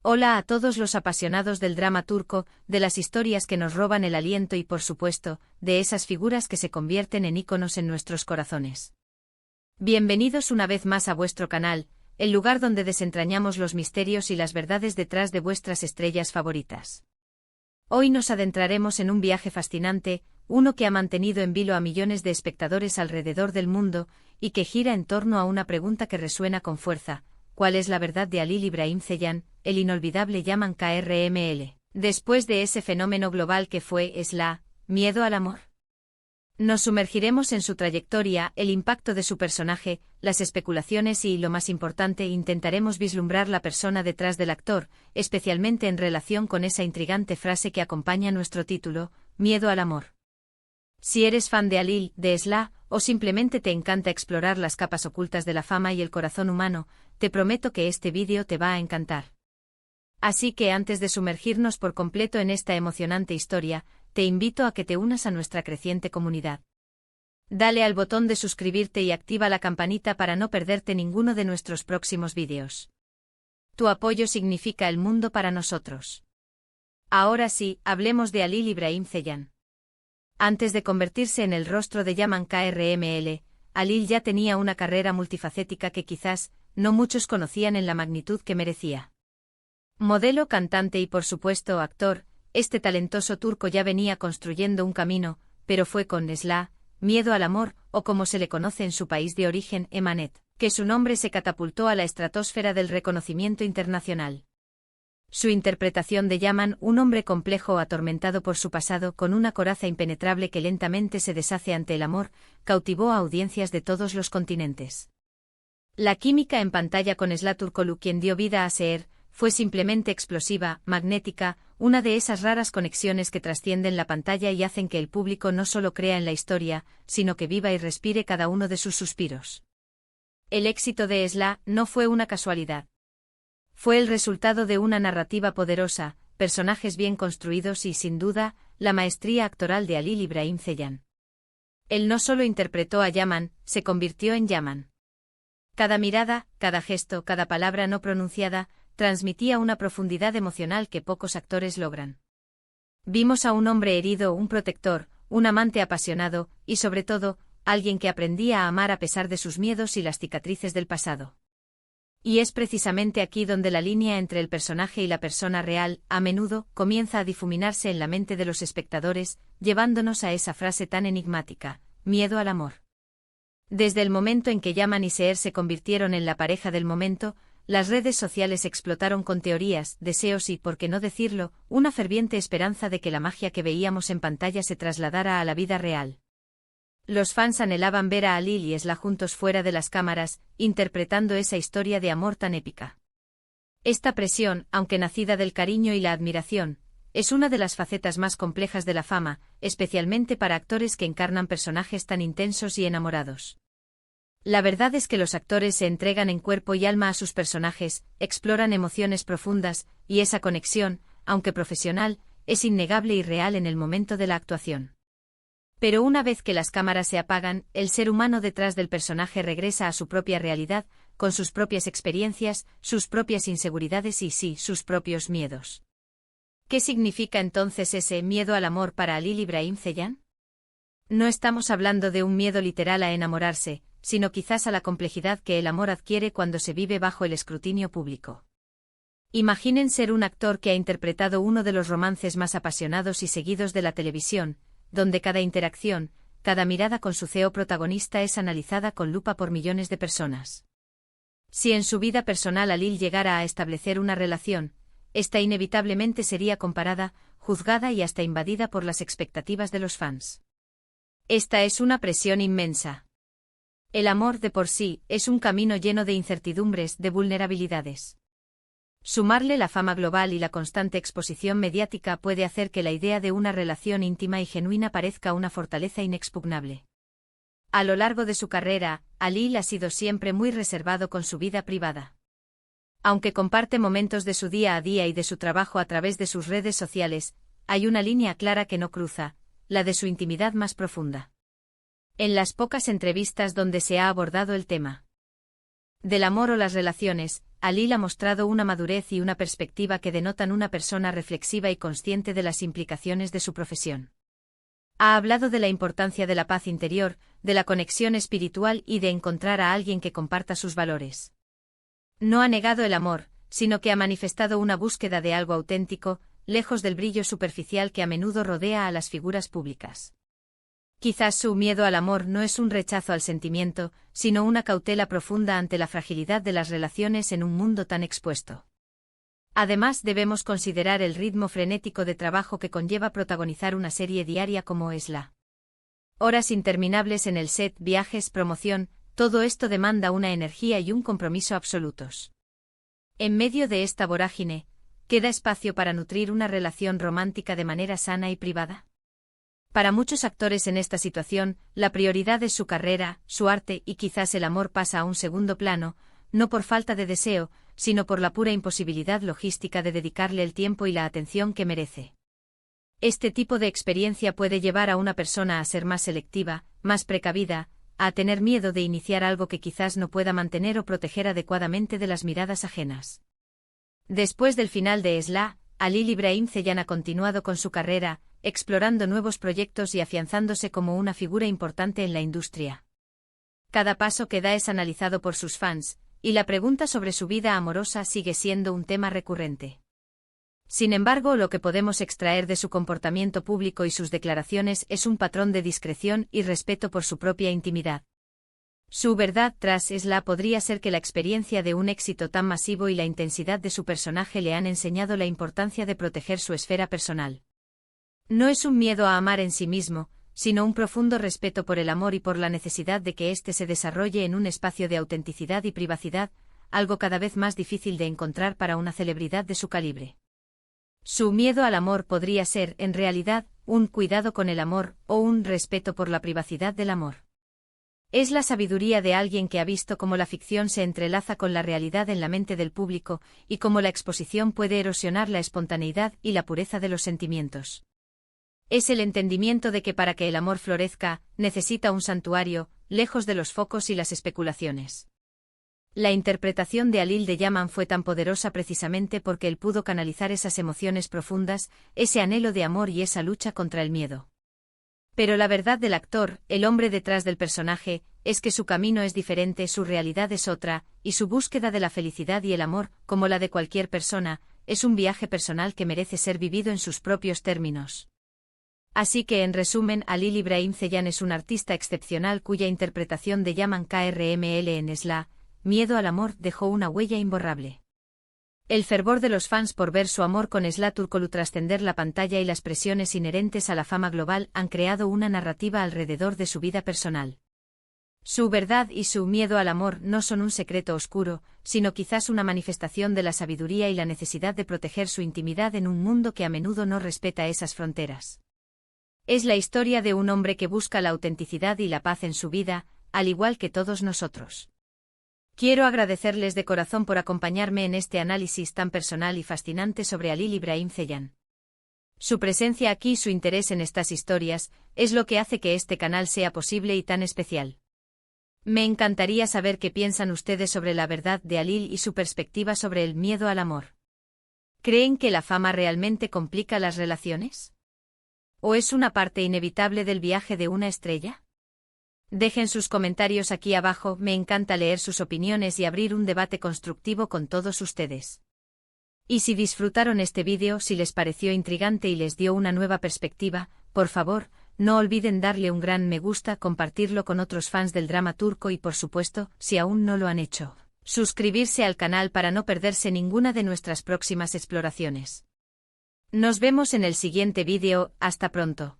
Hola a todos los apasionados del drama turco, de las historias que nos roban el aliento y por supuesto, de esas figuras que se convierten en íconos en nuestros corazones. Bienvenidos una vez más a vuestro canal, el lugar donde desentrañamos los misterios y las verdades detrás de vuestras estrellas favoritas. Hoy nos adentraremos en un viaje fascinante, uno que ha mantenido en vilo a millones de espectadores alrededor del mundo, y que gira en torno a una pregunta que resuena con fuerza: ¿cuál es la verdad de Halil İbrahim Ceylan, el inolvidable Yaman KRML? Después de ese fenómeno global que fue miedo al amor. Nos sumergiremos en su trayectoria, el impacto de su personaje, las especulaciones y, lo más importante, intentaremos vislumbrar la persona detrás del actor, especialmente en relación con esa intrigante frase que acompaña nuestro título, Miedo al amor. Si eres fan de Halil, de Esla, o simplemente te encanta explorar las capas ocultas de la fama y el corazón humano, te prometo que este vídeo te va a encantar. Así que antes de sumergirnos por completo en esta emocionante historia, te invito a que te unas a nuestra creciente comunidad. Dale al botón de suscribirte y activa la campanita para no perderte ninguno de nuestros próximos vídeos. Tu apoyo significa el mundo para nosotros. Ahora sí, hablemos de Halil İbrahim Ceylan. Antes de convertirse en el rostro de Yaman KRML, Halil ya tenía una carrera multifacética que quizás no muchos conocían en la magnitud que merecía. Modelo, cantante y por supuesto actor, este talentoso turco ya venía construyendo un camino, pero fue con Miedo al amor, o como se le conoce en su país de origen, Emanet, que su nombre se catapultó a la estratosfera del reconocimiento internacional. Su interpretación de Yaman, un hombre complejo atormentado por su pasado con una coraza impenetrable que lentamente se deshace ante el amor, cautivó a audiencias de todos los continentes. La química en pantalla con Esla Turkolu, quien dio vida a Seher, fue simplemente explosiva, magnética, una de esas raras conexiones que trascienden la pantalla y hacen que el público no solo crea en la historia, sino que viva y respire cada uno de sus suspiros. El éxito de Esla no fue una casualidad. Fue el resultado de una narrativa poderosa, personajes bien construidos y, sin duda, la maestría actoral de Halil İbrahim Ceylan. Él no solo interpretó a Yaman, se convirtió en Yaman. Cada mirada, cada gesto, cada palabra no pronunciada, transmitía una profundidad emocional que pocos actores logran. Vimos a un hombre herido, un protector, un amante apasionado, y sobre todo, alguien que aprendía a amar a pesar de sus miedos y las cicatrices del pasado. Y es precisamente aquí donde la línea entre el personaje y la persona real, a menudo, comienza a difuminarse en la mente de los espectadores, llevándonos a esa frase tan enigmática: miedo al amor. Desde el momento en que Yaman y Seher se convirtieron en la pareja del momento, las redes sociales explotaron con teorías, deseos y, por qué no decirlo, una ferviente esperanza de que la magia que veíamos en pantalla se trasladara a la vida real. Los fans anhelaban ver a Halil y Esla juntos fuera de las cámaras, interpretando esa historia de amor tan épica. Esta presión, aunque nacida del cariño y la admiración, es una de las facetas más complejas de la fama, especialmente para actores que encarnan personajes tan intensos y enamorados. La verdad es que los actores se entregan en cuerpo y alma a sus personajes, exploran emociones profundas, y esa conexión, aunque profesional, es innegable y real en el momento de la actuación. Pero una vez que las cámaras se apagan, el ser humano detrás del personaje regresa a su propia realidad, con sus propias experiencias, sus propias inseguridades y sí, sus propios miedos. ¿Qué significa entonces ese miedo al amor para Halil İbrahim Ceylan? No estamos hablando de un miedo literal a enamorarse, sino quizás a la complejidad que el amor adquiere cuando se vive bajo el escrutinio público. Imaginen ser un actor que ha interpretado uno de los romances más apasionados y seguidos de la televisión, donde cada interacción, cada mirada con su CEO protagonista es analizada con lupa por millones de personas. Si en su vida personal Halil llegara a establecer una relación, esta inevitablemente sería comparada, juzgada y hasta invadida por las expectativas de los fans. Esta es una presión inmensa. El amor de por sí es un camino lleno de incertidumbres, de vulnerabilidades. Sumarle la fama global y la constante exposición mediática puede hacer que la idea de una relación íntima y genuina parezca una fortaleza inexpugnable. A lo largo de su carrera, Halil ha sido siempre muy reservado con su vida privada. Aunque comparte momentos de su día a día y de su trabajo a través de sus redes sociales, hay una línea clara que no cruza, la de su intimidad más profunda. En las pocas entrevistas donde se ha abordado el tema del amor o las relaciones, Alil ha mostrado una madurez y una perspectiva que denotan una persona reflexiva y consciente de las implicaciones de su profesión. Ha hablado de la importancia de la paz interior, de la conexión espiritual y de encontrar a alguien que comparta sus valores. No ha negado el amor, sino que ha manifestado una búsqueda de algo auténtico, lejos del brillo superficial que a menudo rodea a las figuras públicas. Quizás su miedo al amor no es un rechazo al sentimiento, sino una cautela profunda ante la fragilidad de las relaciones en un mundo tan expuesto. Además, debemos considerar el ritmo frenético de trabajo que conlleva protagonizar una serie diaria como es la. Horas interminables en el set, viajes, promoción, todo esto demanda una energía y un compromiso absolutos. En medio de esta vorágine, ¿queda espacio para nutrir una relación romántica de manera sana y privada? Para muchos actores en esta situación, la prioridad es su carrera, su arte y quizás el amor pasa a un segundo plano, no por falta de deseo, sino por la pura imposibilidad logística de dedicarle el tiempo y la atención que merece. Este tipo de experiencia puede llevar a una persona a ser más selectiva, más precavida, a tener miedo de iniciar algo que quizás no pueda mantener o proteger adecuadamente de las miradas ajenas. Después del final de Esla, Alil Ibrahim Ceylan ha continuado con su carrera, explorando nuevos proyectos y afianzándose como una figura importante en la industria. Cada paso que da es analizado por sus fans, y la pregunta sobre su vida amorosa sigue siendo un tema recurrente. Sin embargo, lo que podemos extraer de su comportamiento público y sus declaraciones es un patrón de discreción y respeto por su propia intimidad. Su verdad tras Esla podría ser que la experiencia de un éxito tan masivo y la intensidad de su personaje le han enseñado la importancia de proteger su esfera personal. No es un miedo a amar en sí mismo, sino un profundo respeto por el amor y por la necesidad de que éste se desarrolle en un espacio de autenticidad y privacidad, algo cada vez más difícil de encontrar para una celebridad de su calibre. Su miedo al amor podría ser, en realidad, un cuidado con el amor o un respeto por la privacidad del amor. Es la sabiduría de alguien que ha visto cómo la ficción se entrelaza con la realidad en la mente del público y cómo la exposición puede erosionar la espontaneidad y la pureza de los sentimientos. Es el entendimiento de que para que el amor florezca, necesita un santuario, lejos de los focos y las especulaciones. La interpretación de Alil de Yaman fue tan poderosa precisamente porque él pudo canalizar esas emociones profundas, ese anhelo de amor y esa lucha contra el miedo. Pero la verdad del actor, el hombre detrás del personaje, es que su camino es diferente, su realidad es otra, y su búsqueda de la felicidad y el amor, como la de cualquier persona, es un viaje personal que merece ser vivido en sus propios términos. Así que en resumen, Alil Ibrahim Ceylan es un artista excepcional cuya interpretación de Yaman Krml en Esla, Miedo al amor, dejó una huella imborrable. El fervor de los fans por ver su amor con Esla Turkolu trascender la pantalla y las presiones inherentes a la fama global han creado una narrativa alrededor de su vida personal. Su verdad y su miedo al amor no son un secreto oscuro, sino quizás una manifestación de la sabiduría y la necesidad de proteger su intimidad en un mundo que a menudo no respeta esas fronteras. Es la historia de un hombre que busca la autenticidad y la paz en su vida, al igual que todos nosotros. Quiero agradecerles de corazón por acompañarme en este análisis tan personal y fascinante sobre Alil Ibrahim Ceylan. Su presencia aquí y su interés en estas historias es lo que hace que este canal sea posible y tan especial. Me encantaría saber qué piensan ustedes sobre la verdad de Alil y su perspectiva sobre el miedo al amor. ¿Creen que la fama realmente complica las relaciones? ¿O es una parte inevitable del viaje de una estrella? Dejen sus comentarios aquí abajo, me encanta leer sus opiniones y abrir un debate constructivo con todos ustedes. Y si disfrutaron este vídeo, si les pareció intrigante y les dio una nueva perspectiva, por favor, no olviden darle un gran me gusta, compartirlo con otros fans del drama turco y por supuesto, si aún no lo han hecho, suscribirse al canal para no perderse ninguna de nuestras próximas exploraciones. Nos vemos en el siguiente vídeo, hasta pronto.